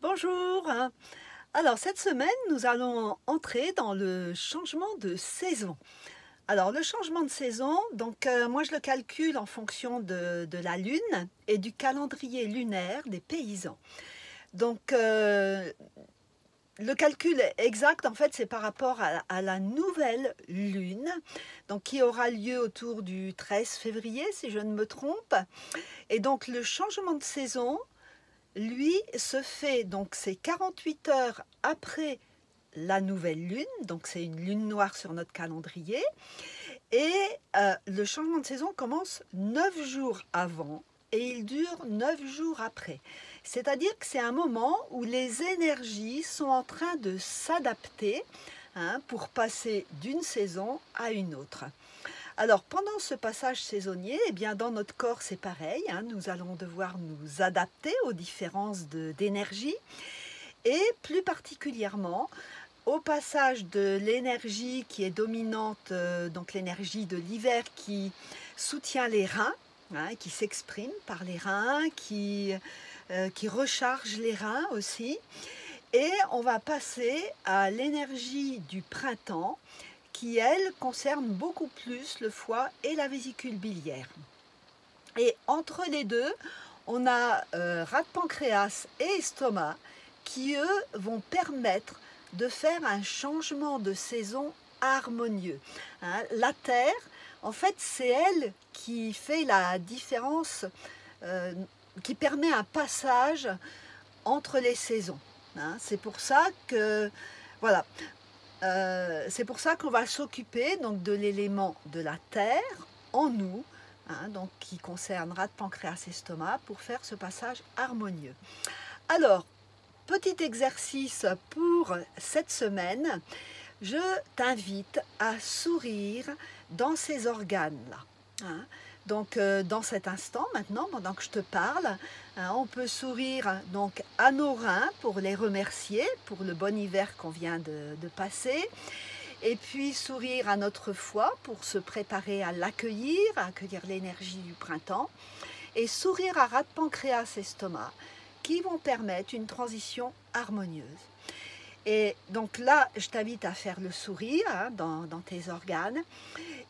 Bonjour. Alors cette semaine, nous allons entrer dans le changement de saison. Alors le changement de saison, moi je le calcule en fonction de la lune et du calendrier lunaire des paysans. Donc le calcul exact en fait c'est par rapport à la nouvelle lune, donc qui aura lieu autour du 13 février si je ne me trompe. Et donc le changement de saison, lui, se fait, donc c'est 48 heures après la nouvelle lune, donc c'est une lune noire sur notre calendrier, et le changement de saison commence 9 jours avant et il dure 9 jours après. C'est-à-dire que c'est un moment où les énergies sont en train de s'adapter pour passer d'une saison à une autre. Alors pendant ce passage saisonnier, eh bien, dans notre corps c'est pareil, nous allons devoir nous adapter aux différences d'énergie et plus particulièrement au passage de l'énergie qui est dominante, donc l'énergie de l'hiver qui soutient les reins, qui s'exprime par les reins, qui recharge les reins aussi. Et on va passer à l'énergie du printemps qui, elle, concerne beaucoup plus le foie et la vésicule biliaire. Et entre les deux, on a rate pancréas et estomac qui, eux, vont permettre de faire un changement de saison harmonieux. La Terre, en fait, c'est elle qui fait la différence, qui permet un passage entre les saisons. C'est pour ça que, voilà, c'est pour ça qu'on va s'occuper donc de l'élément de la terre en nous, donc qui concerne rate, pancréas, estomac, pour faire ce passage harmonieux. Alors, petit exercice pour cette semaine, je t'invite à sourire dans ces organes-là. Donc dans cet instant maintenant, pendant que je te parle, on peut sourire donc à nos reins pour les remercier pour le bon hiver qu'on vient de passer, et puis sourire à notre foie pour se préparer à l'accueillir, à accueillir l'énergie du printemps, et sourire à rate, pancréas, estomac, qui vont permettre une transition harmonieuse. Et donc là, je t'invite à faire le sourire dans tes organes.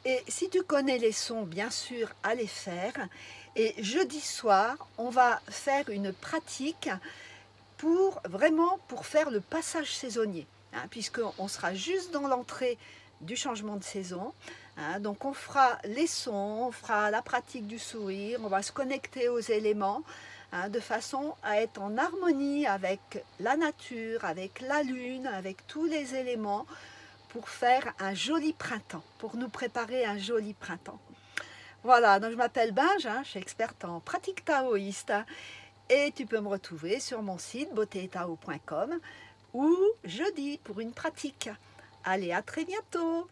Et si tu connais les sons, bien sûr, à les faire. Et jeudi soir, on va faire une pratique pour faire le passage saisonnier, puisqu'on sera juste dans l'entrée du changement de saison. Donc on fera les sons, on fera la pratique du sourire, on va se connecter aux éléments, de façon à être en harmonie avec la nature, avec la lune, avec tous les éléments, pour faire un joli printemps, pour nous préparer un joli printemps. Voilà, donc je m'appelle Binge, je suis experte en pratique taoïste, et tu peux me retrouver sur mon site beautéetao.com ou jeudi pour une pratique. Allez, à très bientôt!